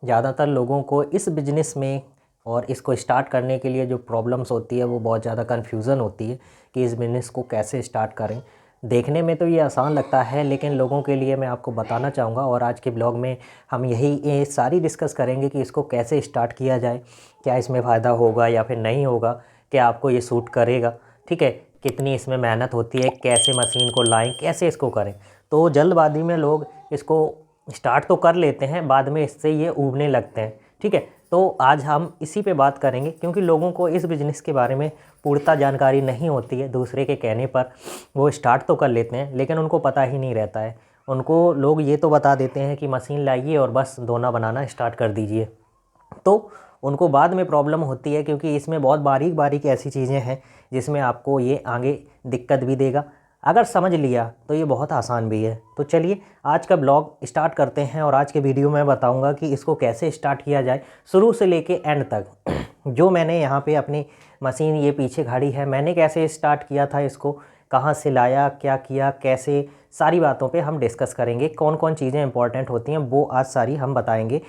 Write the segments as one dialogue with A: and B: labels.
A: ज़्यादातर लोगों को इस बिज़नेस में और इसको स्टार्ट करने के लिए जो प्रॉब्लम्स होती है वो बहुत ज़्यादा कन्फ्यूज़न होती है कि इस बिज़नेस को कैसे स्टार्ट करें। देखने में तो ये आसान लगता है, लेकिन लोगों के लिए मैं आपको बताना चाहूँगा और आज के ब्लॉग में हम ये सारी डिस्कस करेंगे कि इसको कैसे स्टार्ट किया जाए, क्या इसमें फ़ायदा होगा या फिर नहीं होगा, क्या आपको ये सूट करेगा, ठीक है, कितनी इसमें मेहनत होती है, कैसे मशीन को लाएँ, कैसे इसको करें। तो जल्दबाज़ी में लोग इसको स्टार्ट तो कर लेते हैं, बाद में इससे ये ऊबने लगते हैं, ठीक है। तो आज हम इसी पे बात करेंगे, क्योंकि लोगों को इस बिज़नेस के बारे में पूर्णतः जानकारी नहीं होती है। दूसरे के कहने पर वो स्टार्ट तो कर लेते हैं, लेकिन उनको पता ही नहीं रहता है। उनको लोग ये तो बता देते हैं कि मशीन लाइए और बस दोना बनाना स्टार्ट कर दीजिए, तो उनको बाद में प्रॉब्लम होती है, क्योंकि इसमें बहुत बारीक बारीक ऐसी चीज़ें हैं जिसमें आपको ये आगे दिक्कत भी देगा। अगर समझ लिया तो ये बहुत आसान भी है। तो चलिए आज का ब्लॉग स्टार्ट करते हैं और आज के वीडियो में बताऊंगा कि इसको कैसे स्टार्ट किया जाए शुरू से लेके एंड तक। जो मैंने यहाँ पे अपनी मशीन ये पीछे खड़ी है, मैंने कैसे स्टार्ट किया था इसको, कहाँ से लाया, क्या किया, कैसे, सारी बातों पे हम डिस्कस करेंगे। कौन कौन चीज़ें इंपॉर्टेंट होती हैं वो आज सारी हम बताएंगे।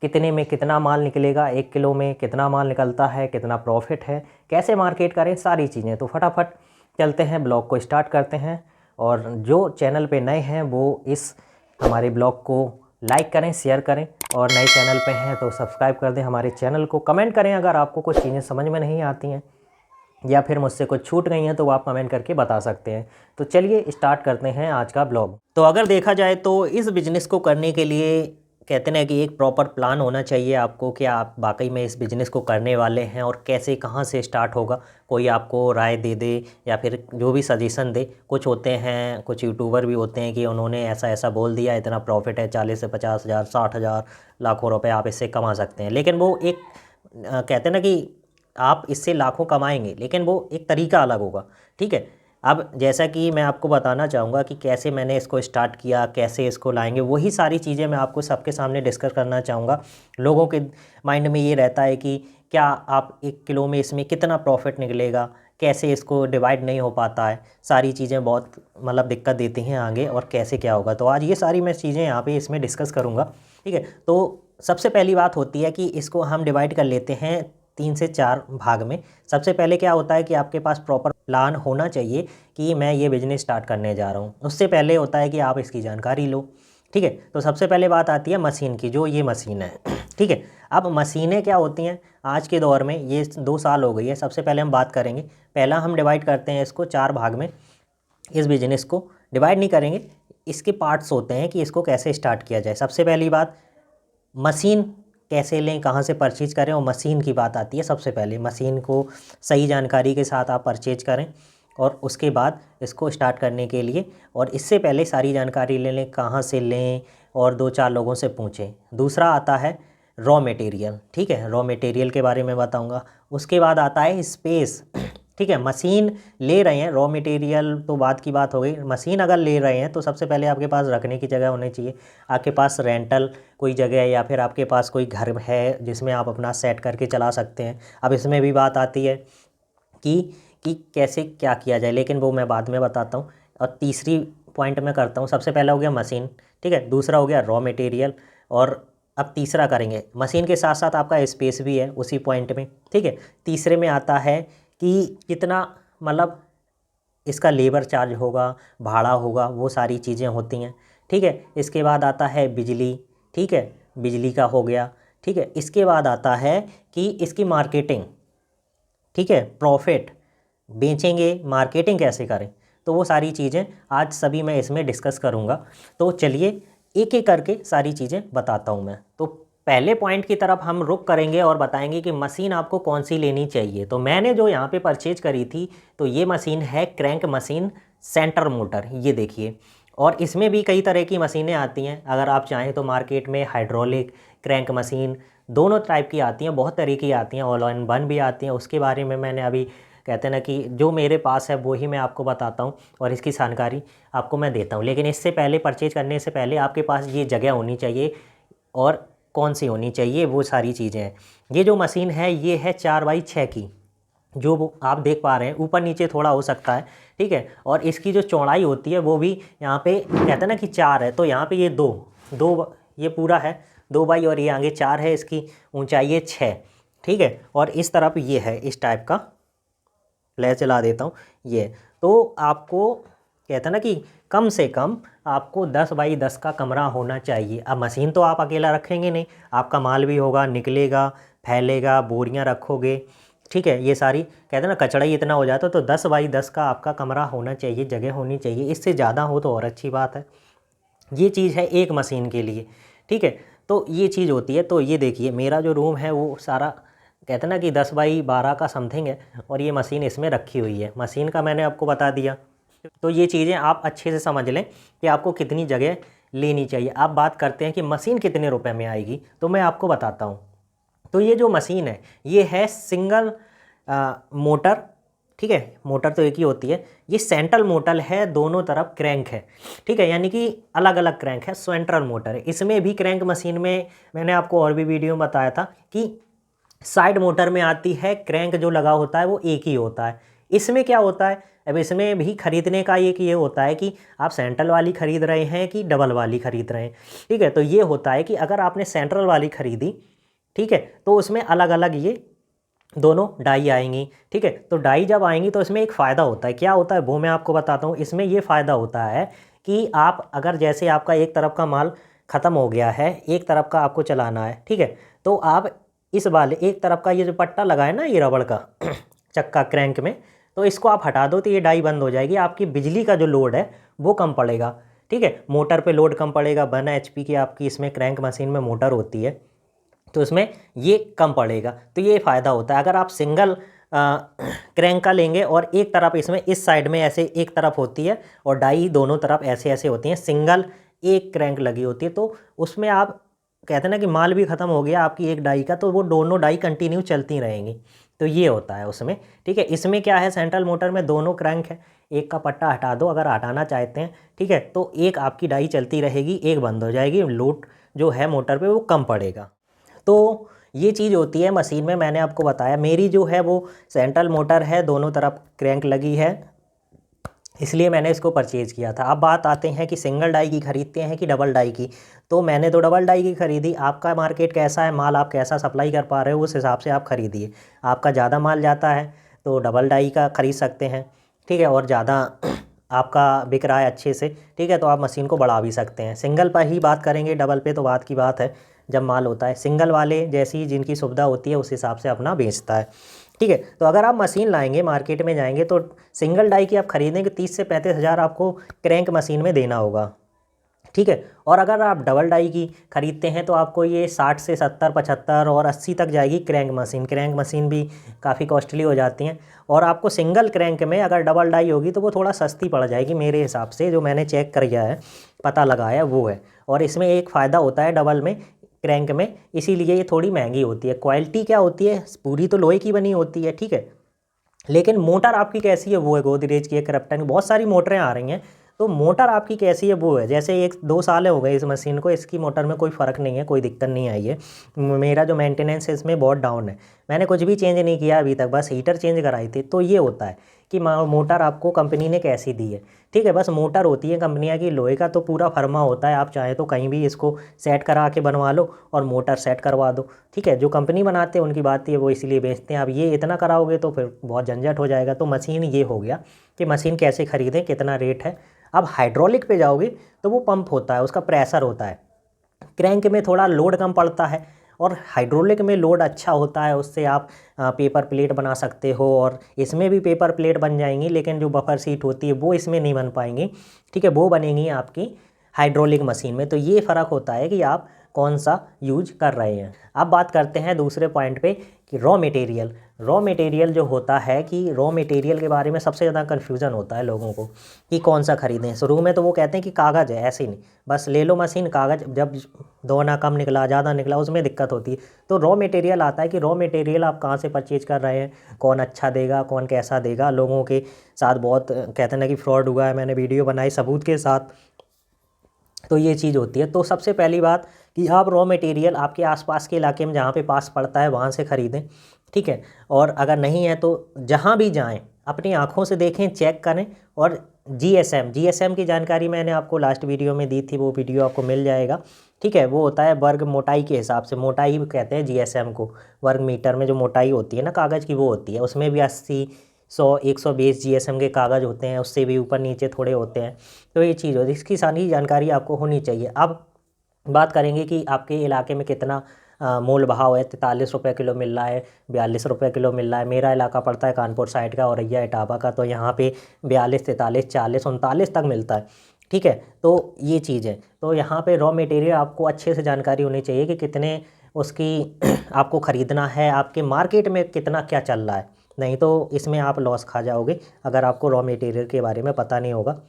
A: कितने में कितना माल निकलेगा, 1 किलो में कितना माल निकलता है, कितना प्रॉफिट है, कैसे मार्केट करें, सारी चीज़ें। तो फटाफट चलते हैं, ब्लॉग को स्टार्ट करते हैं। और जो चैनल पे नए हैं वो इस हमारे ब्लॉग को लाइक करें, शेयर करें, और नए चैनल पे हैं तो सब्सक्राइब कर दें हमारे चैनल को। कमेंट करें अगर आपको कुछ चीज़ें समझ में नहीं आती हैं या फिर मुझसे कुछ छूट गई हैं तो आप कमेंट करके बता सकते हैं। तो चलिए स्टार्ट करते हैं आज का ब्लॉग। तो अगर देखा जाए तो इस बिज़नेस को करने के लिए कहते हैं कि एक प्रॉपर प्लान होना चाहिए आपको, कि आप वाकई में इस बिज़नेस को करने वाले हैं और कैसे, कहाँ से स्टार्ट होगा। कोई आपको राय दे दे या फिर जो भी सजेशन दे। कुछ होते हैं, कुछ यूट्यूबर भी होते हैं कि उन्होंने ऐसा ऐसा बोल दिया, इतना प्रॉफिट है, 40 से 50 हज़ार, 60 हज़ार, लाखों रुपए आप इससे कमा सकते हैं। लेकिन वो एक कहते हैं ना कि आप इससे लाखों कमाएंगे, लेकिन वो एक तरीका अलग होगा, ठीक है। अब जैसा कि मैं आपको बताना चाहूँगा कि कैसे मैंने इसको स्टार्ट किया, कैसे इसको लाएंगे, वही सारी चीज़ें मैं आपको सबके सामने डिस्कस करना चाहूँगा। लोगों के माइंड में ये रहता है कि क्या आप 1 किलो में इसमें कितना प्रॉफिट निकलेगा, कैसे इसको डिवाइड नहीं हो पाता है, सारी चीज़ें बहुत मतलब दिक्कत देती हैं आगे, और कैसे क्या होगा। तो आज ये सारी मैं चीज़ें यहाँ पे इसमें डिस्कस करूँगा, ठीक है। तो सबसे पहली बात होती है कि इसको हम डिवाइड कर लेते हैं 3 से 4 भाग में। सबसे पहले क्या होता है कि आपके पास प्रॉपर प्लान होना चाहिए कि मैं ये बिज़नेस स्टार्ट करने जा रहा हूँ। उससे पहले होता है कि आप इसकी जानकारी लो, ठीक है। तो सबसे पहले बात आती है मशीन की, जो ये मशीन है, ठीक है। अब मशीनें क्या होती हैं आज के दौर में, ये 2 साल हो गई है। सबसे पहले हम बात करेंगे, पहला हम डिवाइड करते हैं इसको 4 भाग में। इस बिज़नेस को डिवाइड नहीं करेंगे, इसके पार्ट्स होते हैं कि इसको कैसे स्टार्ट किया जाए। सबसे पहली बात, मशीन कैसे लें, कहाँ से परचेज करें, और मशीन की बात आती है। सबसे पहले मशीन को सही जानकारी के साथ आप परचेज करें, और उसके बाद इसको स्टार्ट करने के लिए, और इससे पहले सारी जानकारी ले लें, कहाँ से लें, और 2-4 लोगों से पूछें। दूसरा आता है रॉ मटेरियल, ठीक है, रॉ मटेरियल के बारे में बताऊंगा। उसके बाद आता है स्पेस, ठीक है। मशीन ले रहे हैं, रॉ मटेरियल तो बात की बात हो गई। मशीन अगर ले रहे हैं तो सबसे पहले आपके पास रखने की जगह होनी चाहिए। आपके पास रेंटल कोई जगह है, या फिर आपके पास कोई घर है जिसमें आप अपना सेट करके चला सकते हैं। अब इसमें भी बात आती है कि कैसे क्या किया जाए, लेकिन वो मैं बाद में बताता हूँ। और तीसरी पॉइंट मैं करता हूँ। सबसे पहला हो गया मशीन, ठीक है, दूसरा हो गया रॉ मटेरियल, और अब तीसरा करेंगे मशीन के साथ साथ आपका स्पेस भी है उसी पॉइंट में, ठीक है। तीसरे में आता है कि कितना मतलब इसका लेबर चार्ज होगा, भाड़ा होगा, वो सारी चीज़ें होती हैं, ठीक है। इसके बाद आता है बिजली, ठीक है, बिजली का हो गया, ठीक है। इसके बाद आता है कि इसकी मार्केटिंग, ठीक है, प्रॉफिट, बेचेंगे, मार्केटिंग कैसे करें, तो वो सारी चीज़ें आज सभी मैं इसमें डिस्कस करूँगा। तो चलिए एक एक करके सारी चीज़ें बताता हूँ मैं। तो पहले पॉइंट की तरफ हम रुक करेंगे और बताएंगे कि मशीन आपको कौन सी लेनी चाहिए। तो मैंने जो यहाँ पे परचेज करी थी, तो ये मशीन है क्रैंक मशीन सेंटर मोटर, ये देखिए। और इसमें भी कई तरह की मशीनें आती हैं, अगर आप चाहें तो मार्केट में हाइड्रोलिक, क्रैंक मशीन, दोनों टाइप की आती हैं, बहुत तरह की आती हैं, ऑल इन वन भी आती हैं। उसके बारे में मैंने अभी कहते हैं ना कि जो मेरे पास है वो ही मैं आपको बताता हूँ, और इसकी जानकारी आपको मैं देता हूँ। लेकिन इससे पहले, परचेज करने से पहले आपके पास ये जगह होनी चाहिए, और कौन सी होनी चाहिए, वो सारी चीज़ें हैं। ये जो मशीन है ये है 4x6 की, जो वो आप देख पा रहे हैं, ऊपर नीचे थोड़ा हो सकता है, ठीक है। और इसकी जो चौड़ाई होती है वो भी यहाँ पे कहते हैं ना कि 4 है, तो यहाँ पे ये दो ये पूरा है, 2 बाई और ये आगे 4 है, इसकी ऊंचाई है 6, ठीक है। और इस तरफ ये है इस टाइप का, ले चला देता हूँ ये। तो आपको कहते हैं ना कि कम से कम आपको 10 बाई 10 का कमरा होना चाहिए। अब मशीन तो आप अकेला रखेंगे नहीं, आपका माल भी होगा, निकलेगा, फैलेगा, बोरियां रखोगे, ठीक है। ये सारी कहते हैं ना कचड़ा ही इतना हो जाता है, तो 10 बाई 10 का आपका कमरा होना चाहिए, जगह होनी चाहिए। इससे ज़्यादा हो तो और अच्छी बात है। ये चीज़ है एक मशीन के लिए, ठीक है। तो ये चीज़ होती है। तो ये देखिए मेरा जो रूम है वो सारा कहते हैं ना कि 10 बाई 12 का समथिंग है, और ये मशीन इसमें रखी हुई है। मशीन का मैंने आपको बता दिया। तो ये चीज़ें आप अच्छे से समझ लें कि आपको कितनी जगह लेनी चाहिए। आप बात करते हैं कि मशीन कितने रुपए में आएगी, तो मैं आपको बताता हूँ। तो ये जो मशीन है ये है सिंगल मोटर, ठीक है। मोटर तो एक ही होती है। ये सेंट्रल मोटर है, दोनों तरफ क्रैंक है, ठीक है, यानी कि अलग अलग क्रैंक है, सेंट्रल मोटर है। इसमें भी क्रैंक मशीन में मैंने आपको और भी वीडियो में बताया था कि साइड मोटर में आती है, क्रैंक जो लगा होता है वो एक ही होता है। इसमें क्या होता है, अब इसमें भी खरीदने का एक ये होता है कि आप सेंट्रल वाली खरीद रहे हैं कि डबल वाली खरीद रहे हैं, ठीक है। तो ये होता है कि अगर आपने सेंट्रल वाली खरीदी, ठीक है, तो उसमें अलग अलग ये दोनों डाई आएंगी, ठीक है। तो डाई जब आएंगी तो इसमें एक फ़ायदा होता है। क्या होता है वो मैं आपको बताता हूँ। इसमें ये फ़ायदा होता है कि आप अगर जैसे आपका एक तरफ का माल ख़त्म हो गया है, एक तरफ का आपको चलाना है, ठीक है, तो आप इस वाले एक तरफ का ये जो पट्टा लगा है ना ये रबड़ का चक्का क्रैंक में, तो इसको आप हटा दो तो ये डाई बंद हो जाएगी। आपकी बिजली का जो लोड है वो कम पड़ेगा, ठीक है। मोटर पे लोड कम पड़ेगा। 1 HP की आपकी इसमें क्रैंक मशीन में मोटर होती है, तो इसमें ये कम पड़ेगा। तो ये फ़ायदा होता है। अगर आप सिंगल क्रैंक का लेंगे और एक तरफ इसमें इस साइड में ऐसे एक तरफ होती है और डाई दोनों तरफ ऐसे ऐसे होती हैं, सिंगल एक क्रैंक लगी होती है, तो उसमें आप कहते हैं ना कि माल भी ख़त्म हो गया आपकी एक डाई का, तो वो दोनों डाई कंटिन्यू चलती रहेंगी। तो ये होता है उसमें, ठीक है। इसमें क्या है, सेंट्रल मोटर में दोनों क्रैंक है, एक का पट्टा हटा दो अगर हटाना चाहते हैं, ठीक है, तो एक आपकी डाई चलती रहेगी, एक बंद हो जाएगी, लोड जो है मोटर पे वो कम पड़ेगा। तो ये चीज़ होती है मशीन में। मैंने आपको बताया मेरी जो है वो सेंट्रल मोटर है, दोनों तरफ क्रैंक लगी है, इसलिए मैंने इसको परचेज़ किया था। अब बात आते हैं कि सिंगल डाई की खरीदते हैं कि डबल डाई की। तो मैंने तो डबल डाई की खरीदी। आपका मार्केट कैसा है, माल आप कैसा सप्लाई कर पा रहे हो, उस हिसाब से आप खरीदिए। आपका ज़्यादा माल जाता है तो डबल डाई का खरीद सकते हैं, ठीक है, और ज़्यादा आपका बिक रहा है अच्छे से, ठीक है, तो आप मशीन को बढ़ा भी सकते हैं। सिंगल पर ही बात करेंगे, डबल पे तो बात की बात है जब माल होता है। सिंगल वाले जैसी जिनकी सुविधा होती है उस हिसाब से अपना बेचता है, ठीक है। तो अगर आप मशीन लाएंगे, मार्केट में जाएंगे, तो सिंगल डाई की आप खरीदेंगे 30 से 35 हज़ार आपको क्रैंक मशीन में देना होगा, ठीक है। और अगर आप डबल डाई की खरीदते हैं तो आपको ये 60 से 70, 75 और 80 तक जाएगी क्रैंक मशीन। क्रैंक मशीन भी काफ़ी कॉस्टली हो जाती हैं। और आपको सिंगल क्रैंक में अगर डबल डाई होगी तो वो थोड़ा सस्ती पड़ जाएगी मेरे हिसाब से, जो मैंने चेक किया है, पता लगाया वो है। और इसमें एक फ़ायदा होता है डबल में, क्रैंक में, इसीलिए ये थोड़ी महंगी होती है। क्वालिटी क्या होती है, पूरी तो लोहे की बनी होती है, ठीक है, लेकिन मोटर आपकी कैसी है वो है। गोदरेज की, क्रैम्पटन की, बहुत सारी मोटरें आ रही हैं, तो मोटर आपकी कैसी है वो है। जैसे 1-2 साल हो गए इस मशीन को, इसकी मोटर में कोई फ़र्क नहीं है, कोई दिक्कत नहीं आई है। मेरा जो मेंटेनेंस है इसमें बहुत डाउन है, मैंने कुछ भी चेंज नहीं किया अभी तक, बस हीटर चेंज कराई थी। तो ये होता है कि मोटर आपको कंपनी ने कैसी दी है, ठीक है। बस मोटर होती है कंपनियां की, लोहे का तो पूरा फर्मा होता है, आप चाहे तो कहीं भी इसको सेट करा के बनवा लो और मोटर सेट करवा दो, ठीक है। जो कंपनी बनाते हैं उनकी बात है, वो इसीलिए बेचते हैं। अब ये इतना कराओगे तो फिर बहुत झंझट हो जाएगा। तो मशीन ये हो गया कि मशीन कैसे ख़रीदें, कितना रेट है। अब हाइड्रोलिक पे जाओगे तो वो पंप होता है, उसका प्रेशर होता है। क्रैंक में थोड़ा लोड कम पड़ता है और हाइड्रोलिक में लोड अच्छा होता है, उससे आप पेपर प्लेट बना सकते हो। और इसमें भी पेपर प्लेट बन जाएंगी, लेकिन जो बफर सीट होती है वो इसमें नहीं बन पाएंगी, ठीक है, वो बनेंगी आपकी हाइड्रोलिक मशीन में। तो ये फ़र्क होता है कि आप कौन सा यूज कर रहे हैं। अब बात करते हैं दूसरे पॉइंट पे कि रॉ मटेरियल। रॉ मटेरियल जो होता है कि रॉ मटेरियल के बारे में सबसे ज़्यादा कन्फ्यूज़न होता है लोगों को कि कौन सा ख़रीदें। शुरू में तो वो कहते हैं कि कागज़ है, ऐसे ही नहीं बस ले लो मशीन, कागज़ जब दोना कम निकला ज़्यादा निकला उसमें दिक्कत होती है। तो रॉ मटेरियल आता है कि रॉ मटेरियल आप कहाँ से परचेज कर रहे हैं, कौन अच्छा देगा, कौन कैसा देगा। लोगों के साथ बहुत कहते हैं ना कि फ्रॉड हुआ है, मैंने वीडियो बनाई सबूत के साथ। तो ये चीज़ होती है। तो सबसे पहली बात कि आप रॉ मटेरियल आपके आसपास के इलाके में जहाँ पे पास पड़ता है वहाँ से ख़रीदें, ठीक है। और अगर नहीं है तो जहाँ भी जाएं अपनी आँखों से देखें, चेक करें। और जीएसएम की जानकारी मैंने आपको लास्ट वीडियो में दी थी, वो वीडियो आपको मिल जाएगा, ठीक है। वो होता है वर्ग मोटाई के हिसाब से, मोटाई कहते हैं जीएसएम को, वर्ग मीटर में जो मोटाई होती है ना कागज़ की वो होती है। उसमें भी 80, 100, 120 जीएसएम के कागज़ होते हैं, उससे भी ऊपर नीचे थोड़े होते हैं। तो ये चीज़ होती है, इसकी सारी जानकारी आपको होनी चाहिए। अब बात करेंगे कि आपके इलाके में कितना मोल भाव है। 43 रुपये किलो मिल रहा है, 42 रुपये किलो मिल रहा है। मेरा इलाका पड़ता है कानपुर साइड का, औरैया इटावा का, तो यहाँ पे 42, 43, 40, 39 तक मिलता है, ठीक है। तो ये चीज़ है। तो यहाँ पे रॉ मटेरियल आपको अच्छे से जानकारी होनी चाहिए कि कितने उसकी आपको ख़रीदना है, आपके मार्केट में कितना क्या चल रहा है। नहीं तो इसमें आप लॉस खा जाओगे अगर आपको रॉ मटेरियल के बारे में पता नहीं होगा।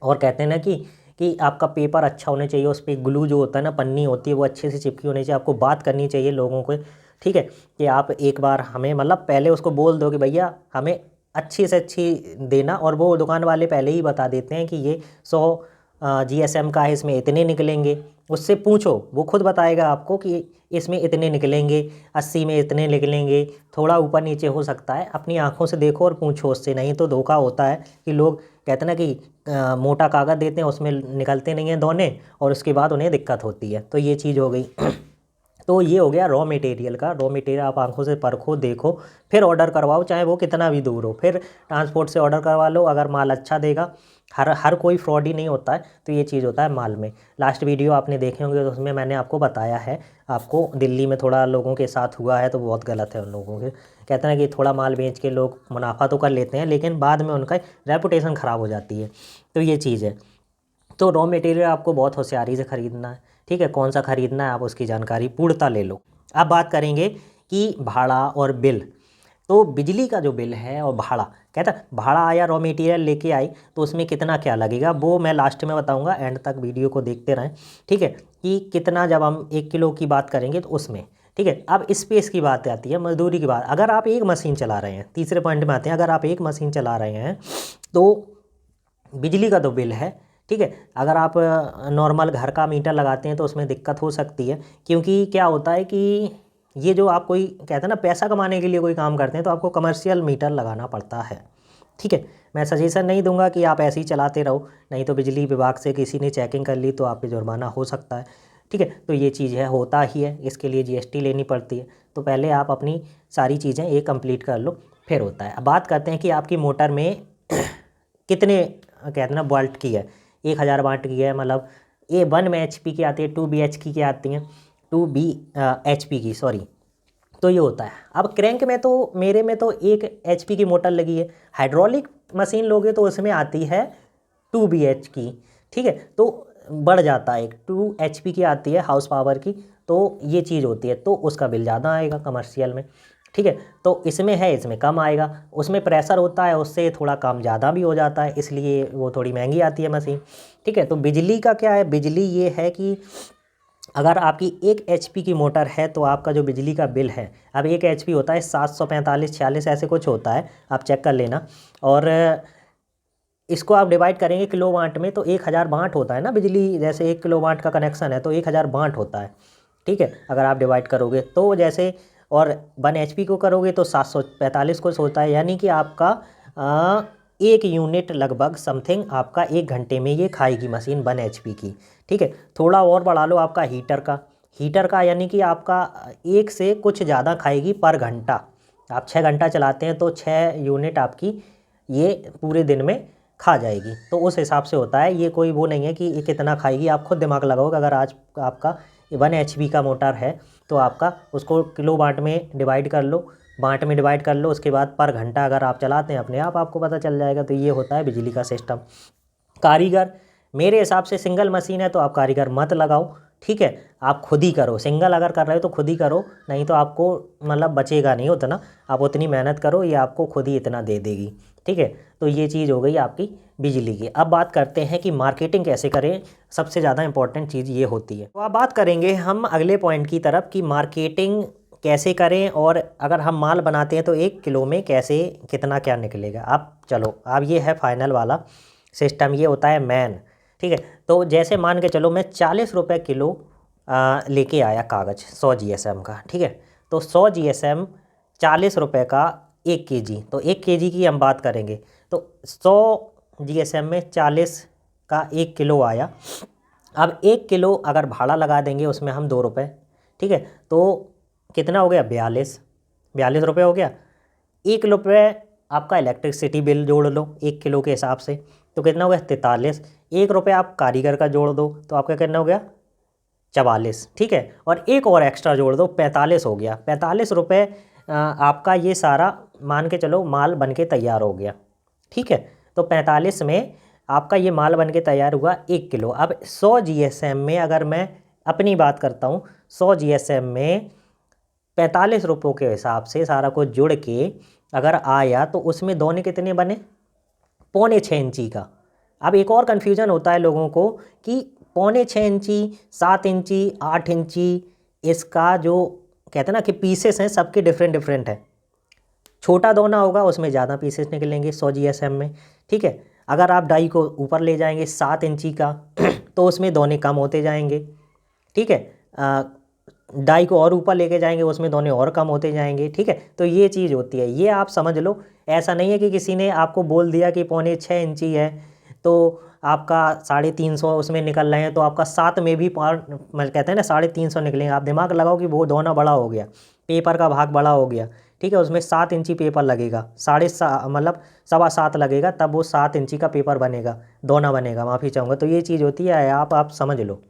A: और कहते हैं ना कि आपका पेपर अच्छा होना चाहिए, उस पर ग्लू जो होता है ना, पन्नी होती है, वो अच्छे से चिपकी होनी चाहिए। आपको बात करनी चाहिए लोगों को, ठीक है, कि आप एक बार हमें मतलब पहले उसको बोल दो कि भैया हमें अच्छी से अच्छी देना, और वो दुकान वाले पहले ही बता देते हैं कि ये 100 जीएसएम का है, इसमें इतने निकलेंगे। उससे पूछो, वो खुद बताएगा आपको कि इसमें इतने निकलेंगे, 80 में इतने निकलेंगे, थोड़ा ऊपर नीचे हो सकता है। अपनी आंखों से देखो और पूछो उससे, नहीं तो धोखा होता है कि लोग कहते हैं ना कि मोटा कागज़ देते हैं, उसमें निकलते नहीं हैं दोने, और उसके बाद उन्हें दिक्कत होती है। तो ये चीज़ हो गई। तो ये हो गया रॉ मटेरियल का। रॉ मटेरियल आप आंखों से परखो, देखो, फिर ऑर्डर करवाओ, चाहे वो कितना भी दूर हो। फिर ट्रांसपोर्ट से ऑर्डर करवा लो, अगर माल अच्छा देगा। हर कोई फ्रॉड ही नहीं होता है। तो ये चीज़ होता है माल में। लास्ट वीडियो आपने देखे होंगे, तो उसमें मैंने आपको बताया है। आपको दिल्ली में थोड़ा लोगों के साथ हुआ है, तो बहुत गलत है उन लोगों के। कहते हैं कि थोड़ा माल बेच के लोग मुनाफा तो कर लेते हैं, लेकिन बाद में उनका रेपुटेशन ख़राब हो जाती है। तो ये चीज़ है। तो रॉ मटेरियल आपको बहुत होशियारी से ख़रीदना है, ठीक है। कौन सा ख़रीदना है आप उसकी जानकारी पूर्णतः ले लो। अब बात करेंगे कि भाड़ा और बिल। तो बिजली का जो बिल है और भाड़ा, कहता है भाड़ा आया, रॉ मटेरियल लेके आई, तो उसमें कितना क्या लगेगा वो मैं लास्ट में बताऊंगा। एंड तक वीडियो को देखते रहें, ठीक है, कि कितना, जब हम 1 किलो की बात करेंगे तो उसमें, ठीक है। अब स्पेस की बात आती है, मजदूरी की बात। अगर आप एक मशीन चला रहे हैं, तीसरे पॉइंट में आते हैं, अगर आप एक मशीन चला रहे हैं तो बिजली का तो बिल है, ठीक है। अगर आप नॉर्मल घर का मीटर लगाते हैं तो उसमें दिक्कत हो सकती है, क्योंकि क्या होता है कि ये जो आप कोई कहते हैं ना पैसा कमाने के लिए कोई काम करते हैं, तो आपको कमर्शियल मीटर लगाना पड़ता है, ठीक है। मैं सजेशन नहीं दूंगा कि आप ऐसे ही चलाते रहो, नहीं तो बिजली विभाग से किसी ने चेकिंग कर ली तो आप पे जुर्माना हो सकता है, ठीक है। तो ये चीज़ है, होता ही है, इसके लिए जीएसटी लेनी पड़ती है। तो पहले आप अपनी सारी चीज़ें एक कंप्लीट कर लो, फिर होता है। अब बात करते हैं कि आपकी मोटर में कितने कहते हैं ना वोल्ट की है। 1000 वाट की है, मतलब ए 1 में HP की आती है, 2 BH की आती हैं, 2 HP की, सॉरी। तो ये होता है। अब क्रैंक में तो मेरे में तो 1 HP की मोटर लगी है। हाइड्रोलिक मशीन लोगे तो उसमें आती है 2 BH की, ठीक है। तो बढ़ जाता है, 2 HP की आती है हाउस पावर की। तो ये चीज़ होती है, तो उसका बिल ज़्यादा आएगा कमर्शियल में, ठीक है। तो इसमें है, इसमें कम आएगा। उसमें प्रेशर होता है, उससे थोड़ा काम ज़्यादा भी हो जाता है, इसलिए वो थोड़ी महंगी आती है मशीन, ठीक है। तो बिजली का क्या है, बिजली ये है कि अगर आपकी 1 HP की मोटर है तो आपका जो बिजली का बिल है, अब 1 HP होता है 745, 46 ऐसे कुछ होता है, आप चेक कर लेना। और इसको आप डिवाइड करेंगे किलो वाट में, तो 1000 वाट होता है ना बिजली। जैसे 1 किलो वाट का कनेक्शन है तो 1000 वाट होता है, ठीक है। अगर आप डिवाइड करोगे तो जैसे, और 1 HP को करोगे तो 745 कुछ होता है। यानी कि आपका 1 यूनिट लगभग समथिंग आपका 1 घंटे में ये खाएगी मशीन 1 HP की, ठीक है। थोड़ा और बढ़ा लो आपका हीटर का यानी कि आपका 1 से कुछ ज़्यादा खाएगी पर घंटा। आप 6 घंटा चलाते हैं तो 6 यूनिट आपकी ये पूरे दिन में खा जाएगी। तो उस हिसाब से होता है, ये कोई वो नहीं है कि ये कितना खाएगी। आप खुद दिमाग लगाओगे, अगर आज आपका 1 HP का मोटर है तो आपका उसको किलो वाट में डिवाइड कर लो, वाट में डिवाइड कर लो, उसके बाद पर घंटा अगर आप चलाते हैं अपने आप आपको पता चल जाएगा। तो ये होता है बिजली का सिस्टम। कारीगर, मेरे हिसाब से सिंगल मशीन है तो आप कारीगर मत लगाओ, ठीक है। आप खुद ही करो, सिंगल अगर कर रहे हो तो खुद ही करो, नहीं तो आपको मतलब बचेगा नहीं उतना। आप उतनी मेहनत करो, ये आपको खुद ही इतना दे देगी, ठीक है। तो ये चीज़ हो गई आपकी बिजली की। अब बात करते हैं कि मार्केटिंग कैसे करें, सबसे ज़्यादा इंपॉर्टेंट चीज़ ये होती है। तो अब बात करेंगे हम अगले पॉइंट की तरफ कि मार्केटिंग कैसे करें, और अगर हम माल बनाते हैं तो 1 किलो में कैसे कितना क्या निकलेगा। अब चलो, अब ये है फाइनल वाला सिस्टम, ये होता है मैन, ठीक है। तो जैसे मान के चलो मैं 40 रुपये किलो लेके आया कागज़ 100 GSM का, ठीक है। तो 100 GSM 40 रुपये का 1 kg, तो 1 kg की हम बात करेंगे तो 100 GSM में 40 का 1 किलो आया। अब 1 किलो अगर भाड़ा लगा देंगे उसमें हम 2 रुपये, ठीक है, तो कितना हो गया 42 रुपये हो गया। 1 रुपये आपका इलेक्ट्रिसिटी बिल जोड़ लो 1 किलो के हिसाब से, तो कितना हो गया 43। 1 रुपये आप कारीगर का जोड़ दो तो आपका कितना हो गया 44, ठीक है, और एक और एक्स्ट्रा जोड़ दो 45 हो गया। 45 रुपये आपका ये सारा मान के चलो माल बन के तैयार हो गया, ठीक है। तो 45 में आपका ये माल बन के तैयार हुआ 1 किलो। अब 100 GSM में अगर मैं अपनी बात करता हूँ, 100 GSM में 45 रुपयों के हिसाब से सारा कुछ जुड़ के अगर आया तो उसमें दोने कितने बने, 6.25 इंची का। अब एक और कन्फ्यूज़न होता है लोगों को कि 6.25 इंची, 7 इंची, 8 इंची, इसका जो कहते हैं ना कि पीसेस हैं सबके डिफरेंट डिफरेंट है। छोटा दोना होगा उसमें ज़्यादा पीसेस निकलेंगे 100 GSM में, ठीक है। अगर आप डाई को ऊपर ले जाएंगे 7 इंची का तो उसमें दोने कम होते जाएंगे, ठीक है। डाई को और ऊपर लेके जाएंगे उसमें दोने और कम होते जाएंगे, ठीक है। तो ये चीज़ होती है, ये आप समझ लो। ऐसा नहीं है कि किसी ने आपको बोल दिया कि 6.25 इंची है तो आपका 350 उसमें निकल रहे हैं तो आपका 7 में भी कहते हैं ना 350 निकलेंगे। आप दिमाग लगाओ कि वो दोना बड़ा हो गया, पेपर का भाग बड़ा हो गया, ठीक है, उसमें 7 इंची पेपर लगेगा, मतलब 7.25 लगेगा, तब वो 7 इंची का पेपर बनेगा, दोना बनेगा, माफ़ी चाहूँगा। तो ये चीज़ होती है, आप समझ लो।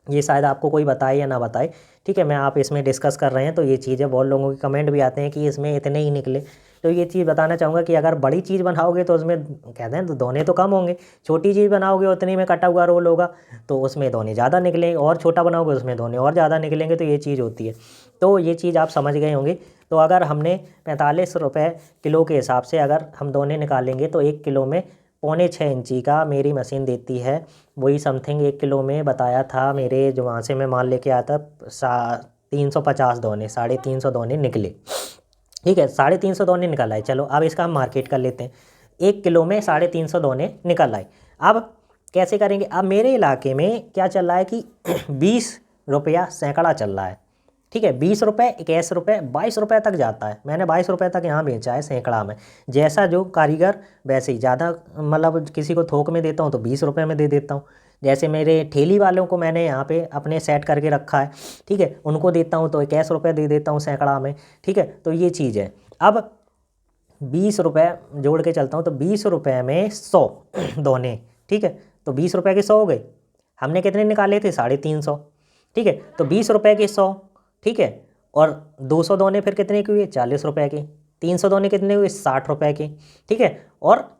A: ये शायद आपको कोई बताए या ना बताए, ठीक है, मैं आप इसमें डिस्कस कर रहे हैं तो ये चीज़ है। बहुत लोगों के कमेंट भी आते हैं कि इसमें इतने ही निकले, तो ये चीज़ बताना चाहूँगा कि अगर बड़ी चीज़ बनाओगे तो उसमें कहते हैं तो दोने तो कम होंगे, छोटी चीज़ बनाओगे उतनी में कटा हुआ रोल होगा तो उसमें दोने ज़्यादा निकलेंगे, और छोटा बनाओगे उसमें दोने और ज़्यादा निकलेंगे। तो ये चीज़ होती है, तो ये चीज़ आप समझ गए होंगे। तो अगर हमने 45 रुपये किलो के हिसाब से अगर हम दोने निकालेंगे तो 1 किलो में 6.25 इंची का मेरी मशीन देती है। वही समथिंग 1 किलो में बताया था मेरे, जो वहाँ से मैं माल लेके आया था 350 दोने, 350 दोने निकले, ठीक है, 350 दोने निकल आए। चलो अब इसका हम मार्केट कर लेते हैं। 1 किलो में 350 दोने निकल आए। अब कैसे करेंगे, अब मेरे इलाके में क्या चल रहा है कि 20 रुपया सैकड़ा चल रहा है, ठीक है, 20 रुपये, 21 रुपये, 22 रुपये तक जाता है। मैंने 22 रुपये तक यहाँ बेचा है सैकड़ा में। जैसा जो कारीगर वैसे ही, ज़्यादा मतलब किसी को थोक में देता हूँ तो 20 रुपये में दे देता हूँ। जैसे मेरे ठेली वालों को मैंने यहाँ पे अपने सेट करके रखा है, ठीक है, उनको देता हूँ तो 21 रुपये दे देता हूँ सैकड़ा में, ठीक है। तो ये चीज़ है। अब 20 रुपये जोड़ के चलता हूँ तो 20 रुपये में 100 दोने, ठीक है, तो 20 रुपये के 100 हो गए। हमने कितने निकाले थे 350, ठीक है, तो 20 रुपये के 100, ठीक है, और 200 दोने फिर कितने के हुए 40 रुपये के, 300 दोने कितने हुए 60 रुपये के, ठीक है, और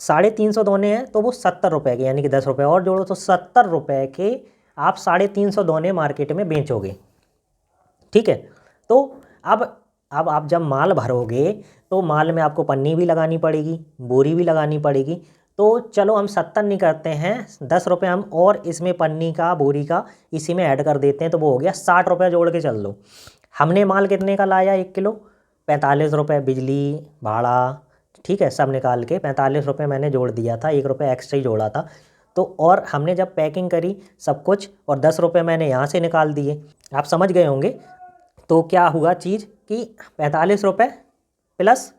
A: 350 दोने हैं तो वो 70 रुपये के, यानी कि 10 रुपये और जोड़ो तो 70 रुपये के आप 350 दोने मार्केट में बेचोगे, ठीक है। तो अब आप जब माल भरोगे तो माल में आपको पन्नी भी लगानी पड़ेगी, बोरी भी लगानी पड़ेगी। तो चलो हम 70 नहीं करते हैं, 10 रुपये हम और इसमें पन्नी का बोरी का इसी में ऐड कर देते हैं, तो वो हो गया 60 रुपये। जोड़ के चल लो, हमने माल कितने का लाया 1 किलो, 45 रुपये बिजली भाड़ा, ठीक है, सब निकाल के 45 रुपये मैंने जोड़ दिया था, 1 रुपये एक्स्ट्रा ही जोड़ा था। तो और हमने जब पैकिंग करी सब कुछ और 10 रुपये मैंने यहाँ से निकाल दिए, आप समझ गए होंगे। तो क्या हुआ चीज़ कि 45 रुपये प्लस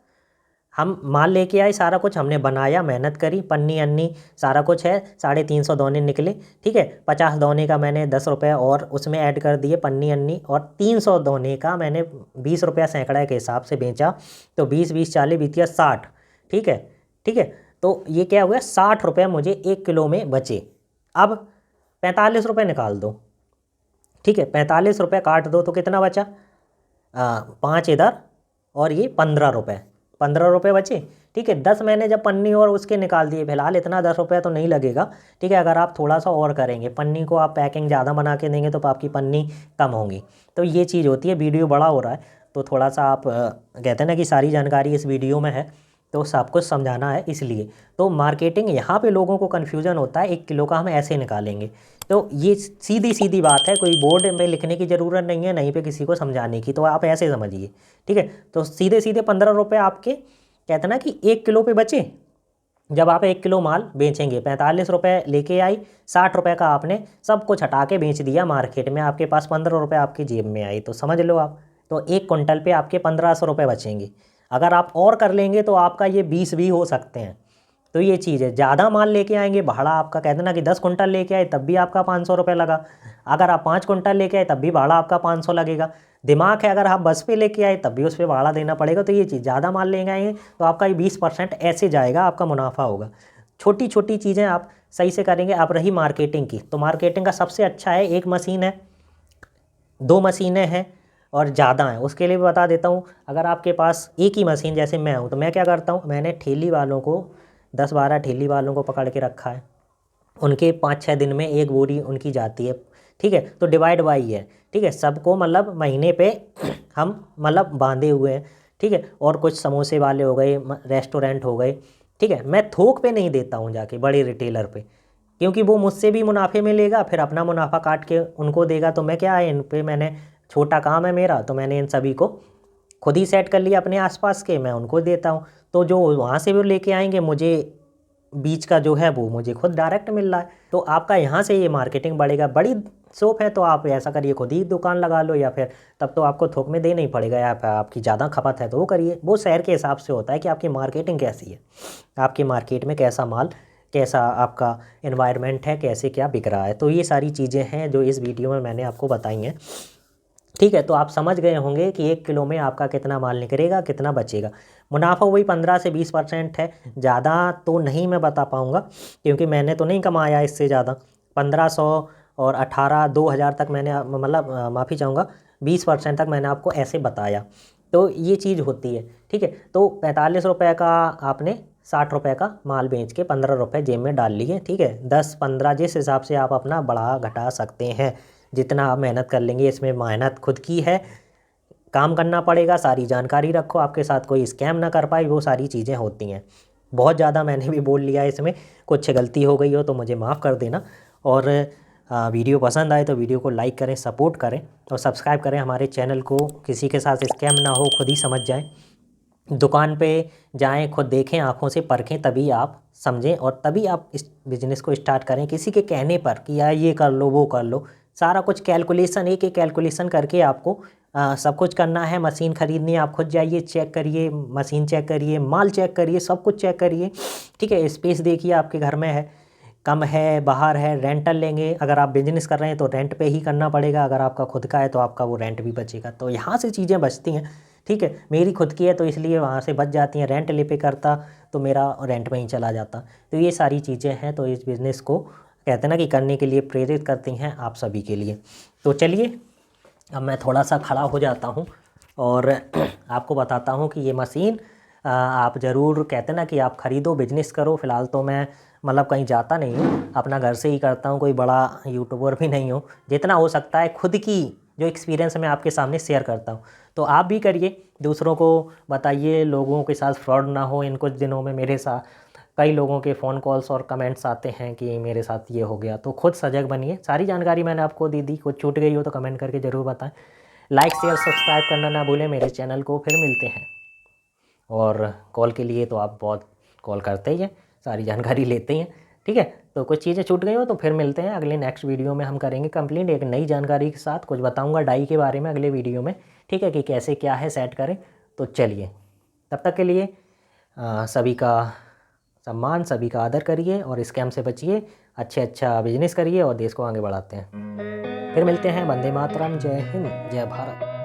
A: हम माल लेके आए, सारा कुछ हमने बनाया, मेहनत करी, पन्नी अन्नी सारा कुछ है, 350 दोने निकले, ठीक है। 50 दोने का मैंने 10 रुपये और उसमें ऐड कर दिए पन्नी अन्नी, और 300 दोने का मैंने 20 रुपया सैकड़ा के हिसाब से बेचा, तो 20 20 40 बीतिया 60, ठीक है, ठीक है। तो ये क्या हुआ 60 रुपये मुझे 1 किलो में बचे। अब 45 रुपये निकाल दो, ठीक है, 45 रुपये काट दो तो कितना बचा, 5 इधर और ये 15 रुपये, 15 रुपये बचे, ठीक है। 10 मैंने जब पन्नी और उसके निकाल दिए, फिलहाल इतना 10 रुपये तो नहीं लगेगा, ठीक है। अगर आप थोड़ा सा और करेंगे, पन्नी को आप पैकिंग ज़्यादा बना के देंगे तो आपकी पन्नी कम होगी। तो ये चीज़ होती है। वीडियो बड़ा हो रहा है तो थोड़ा सा आप कहते हैं ना कि सारी जानकारी इस वीडियो में है तो सब कुछ समझाना है, इसलिए तो मार्केटिंग यहाँ पे लोगों को कन्फ्यूज़न होता है 1 किलो का हम ऐसे निकालेंगे। तो ये सीधी सीधी बात है, कोई बोर्ड में लिखने की ज़रूरत नहीं है, नहीं पे किसी को समझाने की, तो आप ऐसे समझिए, ठीक है। तो सीधे सीधे 15 रुपये आपके कहते ना कि 1 किलो पे बचे। जब आप 1 किलो माल बेचेंगे, 45 रुपये लेके आई, 60 रुपये का आपने सब कुछ हटा के बेच दिया मार्केट में, आपके पास 15 रुपये आपकी जेब में आई, तो समझ लो आप, तो 1 कुंटल पे आपके 1500 रुपये बचेंगे। अगर आप और कर लेंगे तो आपका ये 20 भी हो सकते हैं। तो ये चीज़ है, ज़्यादा माल लेके आएंगे, भाड़ा आपका कहते ना कि 10 कुंटल लेके आए तब भी आपका 500 रुपये लगा, अगर आप 5 कुंटल लेके आए तब भी भाड़ा आपका 500 लगेगा। दिमाग है, अगर आप बस पे लेके आए तब भी उस पर भाड़ा देना पड़ेगा। तो ये चीज़, ज़्यादा माल लेके आएंगे तो आपका ये 20% ऐसे जाएगा, आपका मुनाफा होगा। छोटी छोटी चीज़ें आप सही से करेंगे। अब रही मार्केटिंग की, तो मार्केटिंग का सबसे अच्छा है, एक मशीन है, 2 मशीनें हैं और ज़्यादा हैं, उसके लिए भी बता देता हूँ। अगर आपके पास एक ही मशीन, जैसे मैं हूँ, तो मैं क्या करता हूँ, मैंने ठेली वालों को 10-12 ठेली वालों को पकड़ के रखा है, उनके 5-6 दिन में एक बोरी उनकी जाती है, ठीक है। तो डिवाइड बाई है, ठीक है, सबको मतलब महीने पे हम मतलब बांधे हुए हैं, ठीक है। और कुछ समोसे वाले हो गए, रेस्टोरेंट हो गए, ठीक है। मैं थोक पे नहीं देता हूँ जाके बड़े रिटेलर पे, क्योंकि वो मुझसे भी मुनाफे में लेगा, फिर अपना मुनाफा काट के उनको देगा। तो मैं क्या है, इन पे मैंने, छोटा काम है मेरा, तो मैंने इन सभी को खुद ही सेट कर लिया अपने आसपास के, मैं उनको देता हूँ। तो जो वहाँ से भी लेके आएंगे, मुझे बीच का जो है वो मुझे खुद डायरेक्ट मिल रहा है। तो आपका यहाँ से ये मार्केटिंग बढ़ेगा। बड़ी शॉप है तो आप ऐसा करिए, खुद ही दुकान लगा लो, या फिर तब तो आपको थोक में देना ही पड़ेगा, या फिर आपकी ज़्यादा खपत है तो वो करिए। वो शहर के हिसाब से होता है कि आपकी मार्केटिंग कैसी है, आपकी मार्केट में कैसा माल, कैसा आपका एनवायरनमेंट है, कैसे क्या बिक रहा है। तो ये सारी चीज़ें हैं जो इस वीडियो में मैंने आपको बताई हैं, ठीक है। तो आप समझ गए होंगे कि 1 किलो में आपका कितना माल निकलेगा, कितना बचेगा। मुनाफा वही 15 से 20% है, ज़्यादा तो नहीं मैं बता पाऊँगा, क्योंकि मैंने तो नहीं कमाया इससे ज़्यादा। 1500 और 18 2000 तक मैंने मतलब माफ़ी चाहूँगा, 20% तक मैंने आपको ऐसे बताया। तो ये चीज़ होती है, ठीक है। तो 45 रुपये का आपने 60 रुपये का माल बेच के 15 रुपये जेब में डाल लिए, ठीक है। 10-15 जिस हिसाब से आप अपना बढ़ा घटा सकते हैं, जितना आप मेहनत कर लेंगे। इसमें मेहनत खुद की है, काम करना पड़ेगा, सारी जानकारी रखो, आपके साथ कोई स्कैम ना कर पाए, वो सारी चीज़ें होती हैं। बहुत ज़्यादा मैंने भी बोल लिया इसमें, कुछ गलती हो गई हो तो मुझे माफ़ कर देना। और वीडियो पसंद आए तो वीडियो को लाइक करें, सपोर्ट करें और सब्सक्राइब करें हमारे चैनल को। किसी के साथ स्कैम ना हो, खुद ही समझ जाएं। दुकान पे जाएं, खुद देखें, आँखों से परखें, तभी आप समझें और तभी आप इस बिज़नेस को स्टार्ट करें। किसी के कहने पर कि यार ये कर लो, वो कर लो, सारा कुछ कैलकुलेशन, एक एक कैलकुलेशन करके आपको सब कुछ करना है। मशीन ख़रीदनी है, आप खुद जाइए, चेक करिए, मशीन चेक करिए, माल चेक करिए, सब कुछ चेक करिए, ठीक है। स्पेस देखिए आपके घर में है, कम है, बाहर है, रेंटल लेंगे। अगर आप बिज़नेस कर रहे हैं तो रेंट पे ही करना पड़ेगा, अगर आपका खुद का है तो आपका वो रेंट भी बचेगा। तो यहाँ से चीज़ें बचती हैं, ठीक है। मेरी खुद की है तो इसलिए वहाँ से बच जाती हैं, रेंट ले पे करता तो मेरा रेंट में ही चला जाता। तो ये सारी चीज़ें हैं, तो इस बिज़नेस को कहते हैं ना कि करने के लिए प्रेरित करती हैं आप सभी के लिए। तो चलिए अब मैं थोड़ा सा खड़ा हो जाता हूँ और आपको बताता हूँ कि ये मशीन आप ज़रूर, कहते हैं ना कि आप ख़रीदो, बिजनेस करो। फ़िलहाल तो मैं मतलब कहीं जाता नहीं हूँ, अपना घर से ही करता हूँ, कोई बड़ा यूट्यूबर भी नहीं हूँ। जितना हो सकता है खुद की जो एक्सपीरियंस मैं आपके सामने शेयर करता हूँ, तो आप भी करिए, दूसरों को बताइए, लोगों के साथ फ्रॉड ना हो। इन कुछ दिनों में मेरे साथ कई लोगों के फ़ोन कॉल्स और कमेंट्स आते हैं कि मेरे साथ ये हो गया, तो खुद सजग बनिए। सारी जानकारी मैंने आपको दे दी, कुछ छूट गई हो तो कमेंट करके ज़रूर बताएं। लाइक शेयर सब्सक्राइब करना ना भूलें मेरे चैनल को। फिर मिलते हैं। और कॉल के लिए तो आप बहुत कॉल करते ही हैं, सारी जानकारी लेते ही हैं, ठीक है। तो कुछ चीज़ें छूट गई हो तो फिर मिलते हैं अगले नेक्स्ट वीडियो में। हम करेंगे कंप्लीट एक नई जानकारी के साथ, कुछ बताऊंगा डाई के बारे में अगले वीडियो में, ठीक है, कि कैसे क्या है सेट करें। तो चलिए, तब तक के लिए सभी का सम्मान, सभी का आदर करिए और स्कैम से बचिए, अच्छा बिजनेस करिए और देश को आगे बढ़ाते हैं। फिर मिलते हैं। वंदे मातरम, जय हिंद, जय भारत।